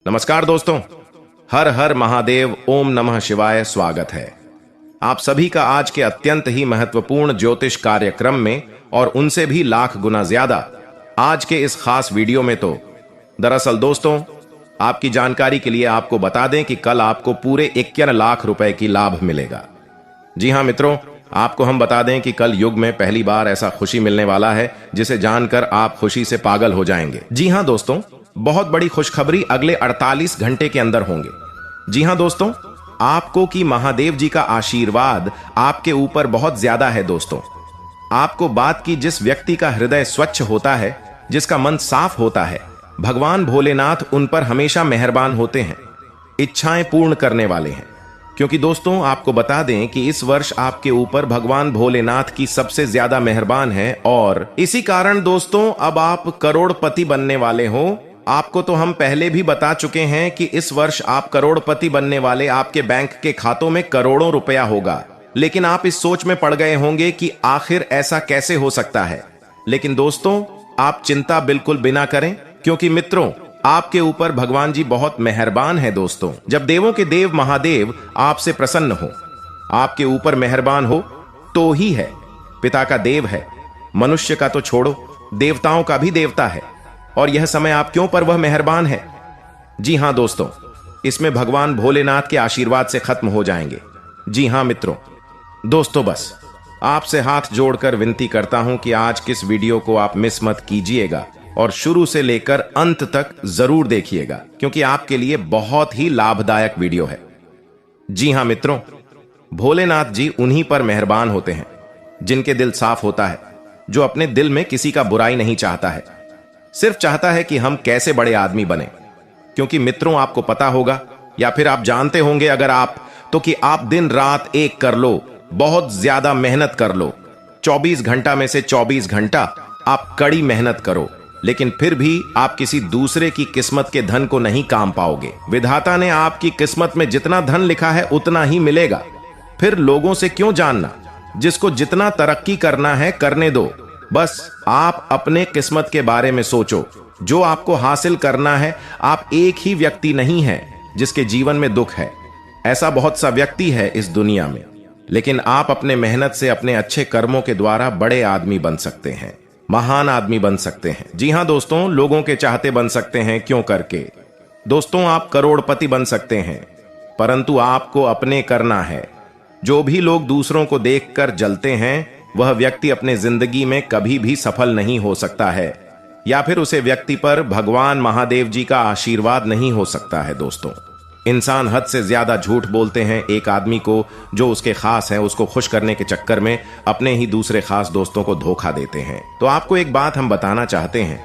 नमस्कार दोस्तों, हर हर महादेव, ओम नमः शिवाय। स्वागत है आप सभी का आज के अत्यंत ही महत्वपूर्ण ज्योतिष कार्यक्रम में, और उनसे भी लाख गुना ज्यादा आज के इस खास वीडियो में। तो दरअसल दोस्तों, आपकी जानकारी के लिए आपको बता दें कि कल आपको पूरे 51 लाख रुपए की लाभ मिलेगा। जी हां मित्रों, आपको हम बता दें कि कल युग में पहली बार ऐसा खुशी मिलने वाला है जिसे जानकर आप खुशी से पागल हो जाएंगे। जी हां दोस्तों, बहुत बड़ी खुशखबरी अगले 48 घंटे के अंदर होंगे। जी हां दोस्तों, आपको कि महादेव जी का आशीर्वाद आपके ऊपर बहुत ज्यादा है। दोस्तों, आपको बात की, जिस व्यक्ति का हृदय स्वच्छ होता है, जिसका मन साफ होता है, भगवान भोलेनाथ उन पर हमेशा मेहरबान होते हैं, इच्छाएं पूर्ण करने वाले हैं। क्योंकि दोस्तों, आपको बता दें कि इस वर्ष आपके ऊपर भगवान भोलेनाथ की सबसे ज्यादा मेहरबान है, और इसी कारण दोस्तों अब आप करोड़पति बनने वाले हो। आपको तो हम पहले भी बता चुके हैं कि इस वर्ष आप करोड़पति बनने वाले, आपके बैंक के खातों में करोड़ों रुपया होगा। लेकिन आप इस सोच में पड़ गए होंगे कि आखिर ऐसा कैसे हो सकता है। लेकिन दोस्तों, आप चिंता बिल्कुल बिना करें, क्योंकि मित्रों, आपके ऊपर भगवान जी बहुत मेहरबान है। दोस्तों, जब देवों के देव महादेव आपसे प्रसन्न हो, आपके ऊपर मेहरबान हो, तो ही है पिता का देव है। मनुष्य का तो छोड़ो, देवताओं का भी देवता है। और यह समय आप क्यों पर वह मेहरबान है? जी हां दोस्तों, इसमें भगवान भोलेनाथ के आशीर्वाद से खत्म हो जाएंगे। जी हां मित्रों, दोस्तों बस आपसे हाथ जोड़कर विनती करता हूं कि आज किस वीडियो को आप मिस मत कीजिएगा, और शुरू से लेकर अंत तक जरूर देखिएगा, क्योंकि आपके लिए बहुत ही लाभदायक वीडियो है। जी हां मित्रों, भोलेनाथ जी उन्हीं पर मेहरबान होते हैं जिनके दिल साफ होता है, जो अपने दिल में किसी का बुराई नहीं चाहता है, सिर्फ चाहता है कि हम कैसे बड़े आदमी बने। क्योंकि मित्रों, आपको पता होगा, या फिर आप जानते होंगे अगर आप, तो कि आप दिन रात एक कर लो, बहुत ज्यादा मेहनत कर लो, 24 घंटा में से 24 घंटा आप कड़ी मेहनत करो, लेकिन फिर भी आप किसी दूसरे की किस्मत के धन को नहीं काम पाओगे। विधाता ने आपकी किस्मत में जितना धन लिखा है उतना ही मिलेगा। फिर लोगों से क्यों जानना? जिसको जितना तरक्की करना है करने दो। बस आप अपने किस्मत के बारे में सोचो, जो आपको हासिल करना है। आप एक ही व्यक्ति नहीं है जिसके जीवन में दुख है। ऐसा बहुत सा व्यक्ति है इस दुनिया में, लेकिन आप अपने मेहनत से, अपने अच्छे कर्मों के द्वारा बड़े आदमी बन सकते हैं, महान आदमी बन सकते हैं। जी हां दोस्तों, लोगों के चाहते बन सकते हैं। क्यों करके दोस्तों, आप करोड़पति बन सकते हैं, परंतु आपको अपने करना है। जो भी लोग दूसरों को देखकर जलते हैं, वह व्यक्ति अपने जिंदगी में कभी भी सफल नहीं हो सकता है, या फिर उसे व्यक्ति पर भगवान महादेव जी का आशीर्वाद नहीं हो सकता है। दोस्तों, इंसान हद से ज्यादा झूठ बोलते हैं। एक आदमी को जो उसके खास है, उसको खुश करने के चक्कर में अपने ही दूसरे खास दोस्तों को धोखा देते हैं। तो आपको एक बात हम बताना चाहते हैं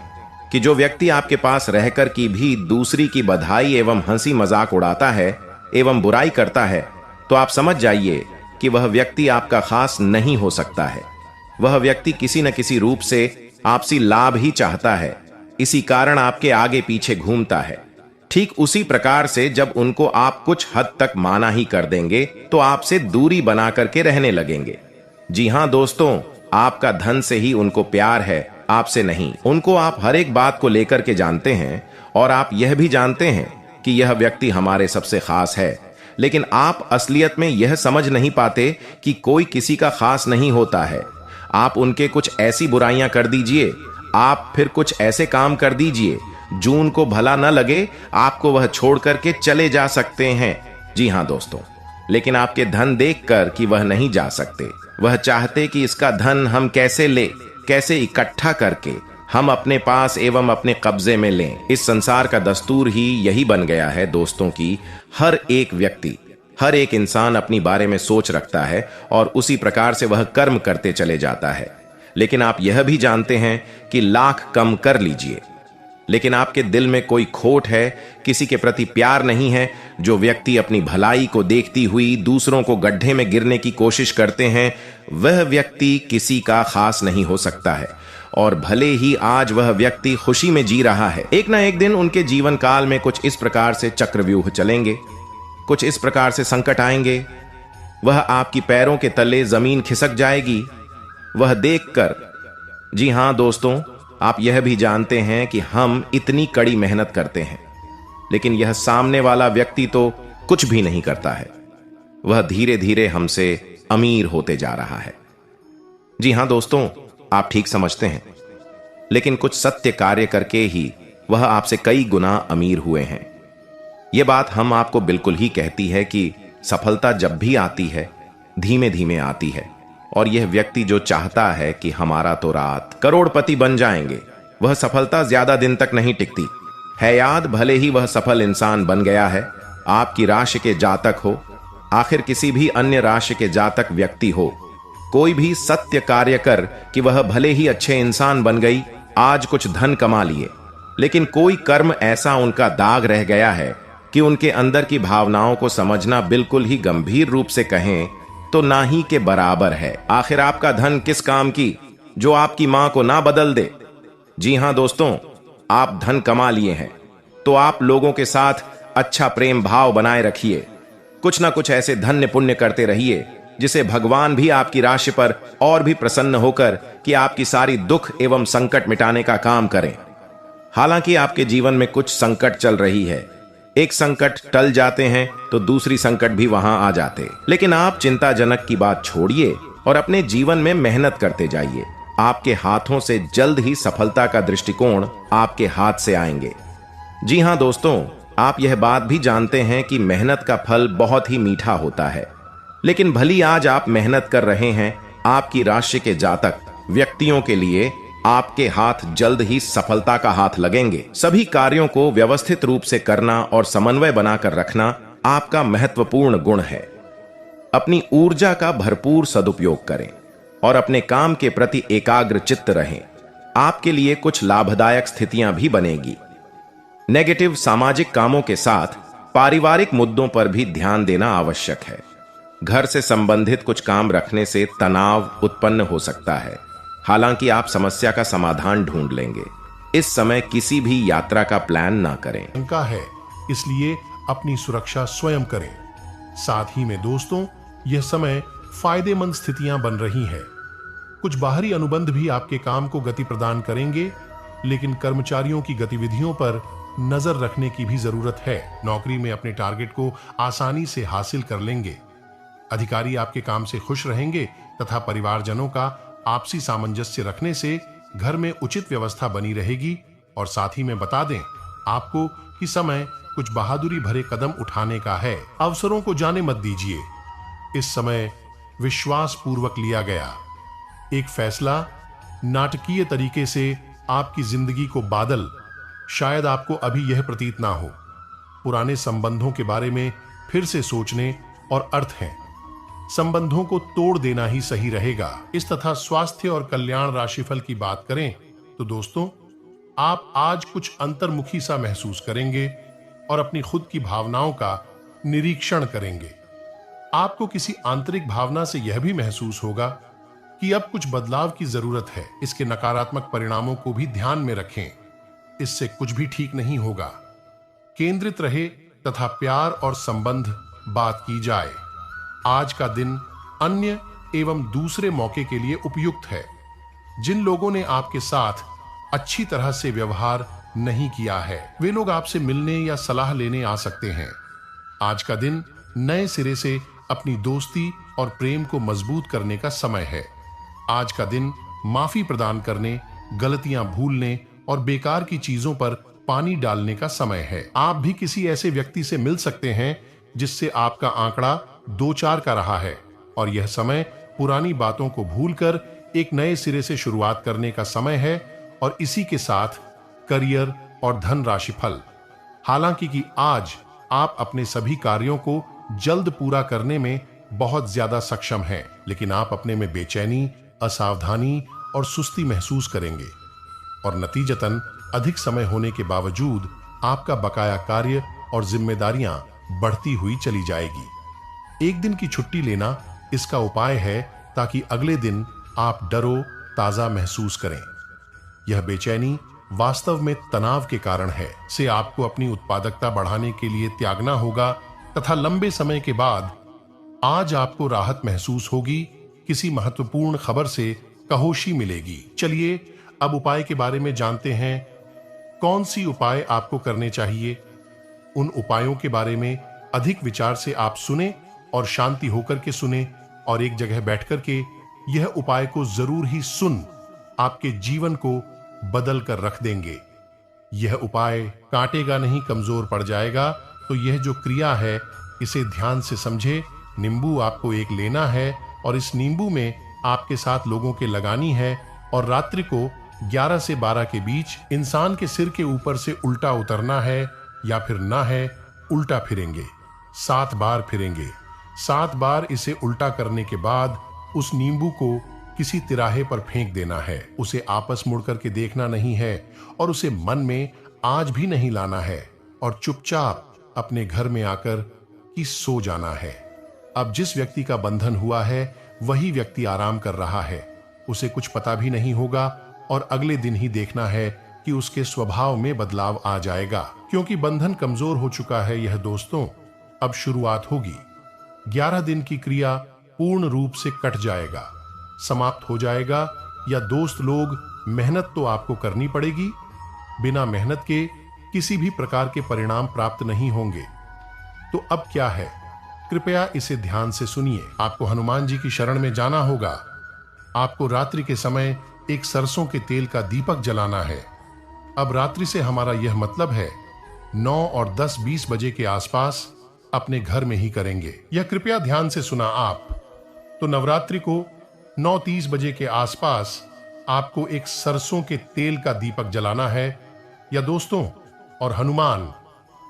कि जो व्यक्ति आपके पास रहकर की भी दूसरी की बधाई एवं हंसी मजाक उड़ाता है एवं बुराई करता है, तो आप समझ जाइए कि वह व्यक्ति आपका खास नहीं हो सकता है। वह व्यक्ति किसी न किसी रूप से आपसी लाभ ही चाहता है, इसी कारण आपके आगे पीछे घूमता है। ठीक उसी प्रकार से जब उनको आप कुछ हद तक माना ही कर देंगे, तो आपसे दूरी बना करके रहने लगेंगे। जी हां दोस्तों, आपका धन से ही उनको प्यार है, आपसे नहीं। उनको आप हर एक बात को लेकर के जानते हैं, और आप यह भी जानते हैं कि यह व्यक्ति हमारे सबसे खास है। लेकिन आप असलियत में यह समझ नहीं पाते कि कोई किसी का खास नहीं होता है। आप उनके कुछ ऐसी बुराइयां कर दीजिए, आप फिर कुछ ऐसे काम कर दीजिए जो उनको भला न लगे, आपको वह छोड़ करके चले जा सकते हैं। जी हां दोस्तों, लेकिन आपके धन देखकर कि वह नहीं जा सकते। वह चाहते कि इसका धन हम कैसे ले, कैसे इकट्ठा करके हम अपने पास एवं अपने कब्जे में लें। इस संसार का दस्तूर ही यही बन गया है दोस्तों की हर एक व्यक्ति, हर एक इंसान अपनी बारे में सोच रखता है, और उसी प्रकार से वह कर्म करते चले जाता है। लेकिन आप यह भी जानते हैं कि लाख कम कर लीजिए, लेकिन आपके दिल में कोई खोट है, किसी के प्रति प्यार नहीं है। जो व्यक्ति अपनी भलाई को देखती हुई दूसरों को गड्ढे में गिरने की कोशिश करते हैं, वह व्यक्ति किसी का खास नहीं हो सकता है। और भले ही आज वह व्यक्ति खुशी में जी रहा है, एक ना एक दिन उनके जीवन काल में कुछ इस प्रकार से चक्रव्यूह चलेंगे, कुछ इस प्रकार से संकट आएंगे, वह आपकी पैरों के तले जमीन खिसक जाएगी। वह देखकर, जी हां दोस्तों, आप यह भी जानते हैं कि हम इतनी कड़ी मेहनत करते हैं, लेकिन यह सामने वाला व्यक्ति तो कुछ भी नहीं करता है। वह धीरे धीरे हमसे अमीर होते जा रहा है। जी हां दोस्तों, आप ठीक समझते हैं, लेकिन कुछ सत्य कार्य करके ही वह आपसे कई गुना अमीर हुए हैं। यह बात हम आपको बिल्कुल ही कहती है कि सफलता जब भी आती है धीमे धीमे आती है, और यह व्यक्ति जो चाहता है कि हमारा तो रात करोड़पति बन जाएंगे, वह सफलता ज्यादा दिन तक नहीं टिकती है। याद, भले ही वह सफल इंसान बन गया है, आपकी राशि के जातक हो, आखिर किसी भी अन्य राशि के जातक व्यक्ति हो, कोई भी सत्य कार्य कर कि वह भले ही अच्छे इंसान बन गई, आज कुछ धन कमा लिए, लेकिन कोई कर्म ऐसा उनका दाग रह गया है कि उनके अंदर की भावनाओं को समझना बिल्कुल ही गंभीर रूप से कहें तो ना ही के बराबर है। आखिर आपका धन किस काम की जो आपकी मां को ना बदल दे। जी हां दोस्तों, आप धन कमा लिए हैं तो आप लोगों के साथ अच्छा प्रेम भाव बनाए रखिए। कुछ ना कुछ ऐसे धन्य पुण्य करते रहिए जिसे भगवान भी आपकी राशि पर और भी प्रसन्न होकर कि आपकी सारी दुख एवं संकट मिटाने का काम करें। हालांकि आपके जीवन में कुछ संकट चल रही है, एक संकट टल जाते हैं तो दूसरी संकट भी वहां आ जाते, लेकिन आप चिंताजनक की बात छोड़िए और अपने जीवन में मेहनत करते जाइए। आपके हाथों से जल्द ही सफलता का दृष्टिकोण आपके हाथ से आएंगे। जी हां दोस्तों, आप यह बात भी जानते हैं कि मेहनत का फल बहुत ही मीठा होता है, लेकिन भली आज आप मेहनत कर रहे हैं, आपकी राशि के जातक व्यक्तियों के लिए आपके हाथ जल्द ही सफलता का हाथ लगेंगे। सभी कार्यों को व्यवस्थित रूप से करना और समन्वय बनाकर रखना आपका महत्वपूर्ण गुण है। अपनी ऊर्जा का भरपूर सदुपयोग करें और अपने काम के प्रति एकाग्र चित्त रहें। आपके लिए कुछ लाभदायक स्थितियां भी बनेगी। नेगेटिव सामाजिक कामों के साथ पारिवारिक मुद्दों पर भी ध्यान देना आवश्यक है। घर से संबंधित कुछ काम रखने से तनाव उत्पन्न हो सकता है, हालांकि आप समस्या का समाधान ढूंढ लेंगे। इस समय किसी भी यात्रा का प्लान ना करें। शंका है, इसलिए अपनी सुरक्षा स्वयं करें। साथ ही में दोस्तों, यह समय फायदेमंद स्थितियां बन रही हैं। कुछ बाहरी अनुबंध भी आपके काम को गति प्रदान करेंगे, लेकिन कर्मचारियों की गतिविधियों पर नजर रखने की भी जरूरत है। नौकरी में अपने टारगेट को आसानी से हासिल कर लेंगे। अधिकारी आपके काम से खुश रहेंगे तथा परिवारजनों का आपसी सामंजस्य रखने से घर में उचित व्यवस्था बनी रहेगी। और साथ ही में बता दें आपको कि समय कुछ बहादुरी भरे कदम उठाने का है। अवसरों को जाने मत दीजिए। इस समय विश्वास पूर्वक लिया गया एक फैसला नाटकीय तरीके से आपकी जिंदगी को बादल, शायद आपको अभी यह प्रतीत ना हो। पुराने संबंधों के बारे में फिर से सोचने और अर्थ है, संबंधों को तोड़ देना ही सही रहेगा। इस तथा स्वास्थ्य और कल्याण राशिफल की बात करें तो दोस्तों, आप आज कुछ अंतर्मुखी सा महसूस करेंगे और अपनी खुद की भावनाओं का निरीक्षण करेंगे। आपको किसी आंतरिक भावना से यह भी महसूस होगा कि अब कुछ बदलाव की जरूरत है। इसके नकारात्मक परिणामों को भी ध्यान में रखें, इससे कुछ भी ठीक नहीं होगा। केंद्रित रहे तथा प्यार और संबंध बात की जाए। आज का दिन अन्य एवं दूसरे मौके के लिए उपयुक्त है। जिन लोगों ने आपके साथ अच्छी तरह से व्यवहार नहीं किया है, वे लोग आपसे मिलने या सलाह लेने आ सकते हैं। आज का दिन नए सिरे से अपनी दोस्ती और प्रेम को मजबूत करने का समय है। आज का दिन माफी प्रदान करने, गलतियां भूलने और बेकार की चीजों पर पानी डालने का समय है। आप भी किसी ऐसे व्यक्ति से मिल सकते हैं जिससे आपका आंकड़ा 2-4 का रहा है, और यह समय पुरानी बातों को भूलकर एक नए सिरे से शुरुआत करने का समय है। और इसी के साथ करियर और धन राशि फल। हालांकि कि आज आप अपने सभी कार्यों को जल्द पूरा करने में बहुत ज्यादा सक्षम हैं, लेकिन आप अपने में बेचैनी, असावधानी और सुस्ती महसूस करेंगे, और नतीजतन अधिक समय होने के बावजूद आपका बकाया कार्य और जिम्मेदारियां बढ़ती हुई चली जाएगी। एक दिन की छुट्टी लेना इसका उपाय है, ताकि अगले दिन आप डरो ताजा महसूस करें। यह बेचैनी वास्तव में तनाव के कारण है, से आपको अपनी उत्पादकता बढ़ाने के लिए त्यागना होगा, तथा लंबे समय के बाद आज आपको राहत महसूस होगी। किसी महत्वपूर्ण खबर से कहोशी मिलेगी। चलिए अब उपाय के बारे में जानते हैं। कौन सी उपाय आपको करने चाहिए? उन उपायों के बारे में अधिक विचार से आप सुने और शांति होकर के सुने और एक जगह बैठ कर के यह उपाय को जरूर ही सुन आपके जीवन को बदल कर रख देंगे। यह उपाय काटेगा नहीं, कमजोर पड़ जाएगा। तो यह जो क्रिया है इसे ध्यान से समझे। नींबू आपको एक लेना है और इस नींबू में आपके साथ लोगों के लगानी है और रात्रि को 11 से 12 के बीच इंसान के सिर के ऊपर से उल्टा उतरना है या फिर ना है उल्टा फिरेंगे, 7 बार फिरेंगे। 7 बार इसे उल्टा करने के बाद उस नींबू को किसी तिराहे पर फेंक देना है। उसे आपस मुड़ करके देखना नहीं है और उसे मन में आज भी नहीं लाना है और चुपचाप अपने घर में आकर कि सो जाना है। अब जिस व्यक्ति का बंधन हुआ है वही व्यक्ति आराम कर रहा है, उसे कुछ पता भी नहीं होगा और अगले दिन ही देखना है कि उसके स्वभाव में बदलाव आ जाएगा, क्योंकि बंधन कमजोर हो चुका है। यह दोस्तों अब शुरुआत होगी। 11 दिन की क्रिया पूर्ण रूप से कट जाएगा, समाप्त हो जाएगा। या दोस्त लोग, मेहनत तो आपको करनी पड़ेगी, बिना मेहनत के किसी भी प्रकार के परिणाम प्राप्त नहीं होंगे। तो अब क्या है, कृपया इसे ध्यान से सुनिए। आपको हनुमान जी की शरण में जाना होगा। आपको रात्रि के समय एक सरसों के तेल का दीपक जलाना है। अब रात्रि से हमारा यह मतलब है 9 और 10-20 बजे के आसपास अपने घर में ही करेंगे। यह कृपया ध्यान से सुना आप। तो नवरात्रि को 9:30 बजे के आसपास आपको एक सरसों के तेल का दीपक जलाना है या दोस्तों और हनुमान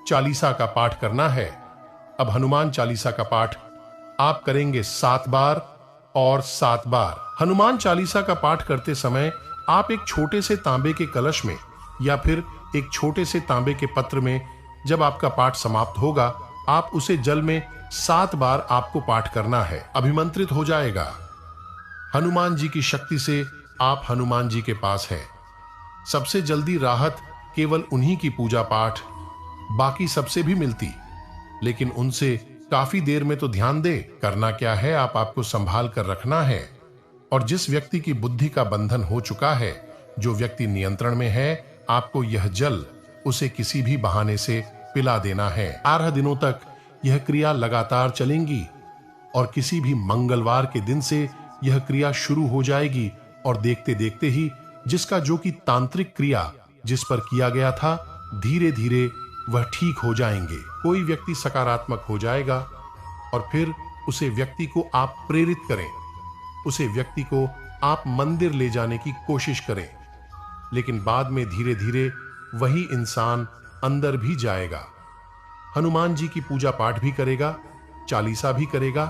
चालीसा का पाठ करना है। अब हनुमान चालीसा का पाठ आप करेंगे 7 बार और 7 बार। हनुमान चालीसा का पाठ करते समय आप एक छोटे से तांबे के कलश में या फिर एक छोटे से तांबे के पत्र में जब आपका पाठ समाप्त होगा आप उसे जल में 7 बार आपको पाठ करना है। अभिमंत्रित हो जाएगा। हनुमान जी की शक्ति से आप हनुमान जी के पास हैं। सबसे जल्दी राहत केवल उन्हीं की पूजा पाठ, बाकी सबसे भी मिलती, लेकिन उनसे काफी देर में तो ध्यान दे। करना क्या है, आपको संभाल कर रखना है। और जिस व्यक्ति की बुद्धि का बंधन हो चुका है, जो व्यक्ति नियंत्रण में है, आपको यह जल उसे किसी भी बहाने से पिला देना है। 18 दिनों तक यह क्रिया लगातार चलेंगी और किसी भी मंगलवार के दिन से यह क्रिया शुरू हो जाएगी और देखते देखते ही जिसका जो की तांत्रिक क्रिया जिस पर किया गया था, धीरे धीरे वह ठीक हो जाएंगे। कोई व्यक्ति सकारात्मक हो जाएगा और फिर उसे व्यक्ति को आप प्रेरित करें, उसे व्यक्ति को आप मंदिर ले जाने की कोशिश करें, लेकिन बाद में धीरे धीरे वही इंसान अंदर भी जाएगा, हनुमान जी की पूजा पाठ भी करेगा, चालीसा भी करेगा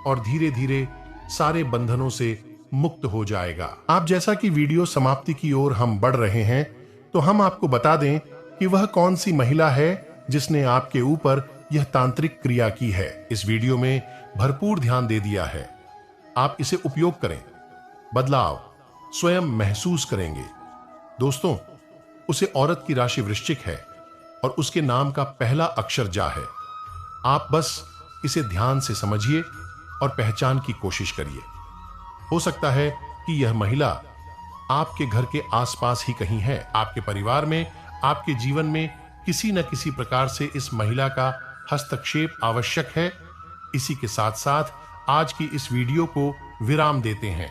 और धीरे धीरे सारे बंधनों से मुक्त हो जाएगा। आप जैसा कि वीडियो समाप्ति की ओर हम बढ़ रहे हैं, तो हम आपको बता दें कि वह कौन सी महिला है जिसने आपके ऊपर यह तांत्रिक क्रिया की है। इस वीडियो में भरपूर ध्यान दे दिया है। आप इसे उपयोग करें, बदलाव स्वयं महसूस करेंगे। दोस्तों, उसे औरत की राशि वृश्चिक है और उसके नाम का पहला अक्षर जा है। आप बस इसे ध्यान से समझिए और पहचान की कोशिश करिए। हो सकता है कि यह महिला आपके घर के आसपास ही कहीं है। आपके परिवार में, आपके जीवन में किसी न किसी प्रकार से इस महिला का हस्तक्षेप आवश्यक है। इसी के साथ साथ आज की इस वीडियो को विराम देते हैं।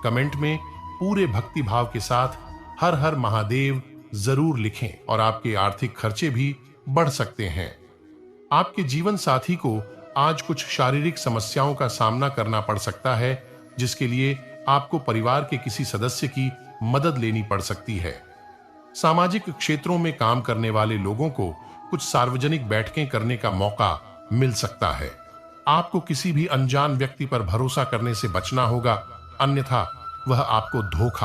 कमेंट में पूरे भक्ति भाव के साथ हर हर महादेव जरूर लिखें और आपके आर्थिक खर्चे भी बढ़ सकते हैं। आपके जीवन साथी को आज कुछ शारीरिक समस्याओं का सामना करना पड़ सकता है, जिसके लिए आपको परिवार के किसी सदस्य की मदद लेनी पड़ सकती है। सामाजिक क्षेत्रों में काम करने वाले लोगों को कुछ सार्वजनिक बैठकें करने का मौका मिल सकता है। आपको किसी भी अनजान व्यक्ति पर भरोसा करने से बचना होगा, अन्यथा वह आपको धोखा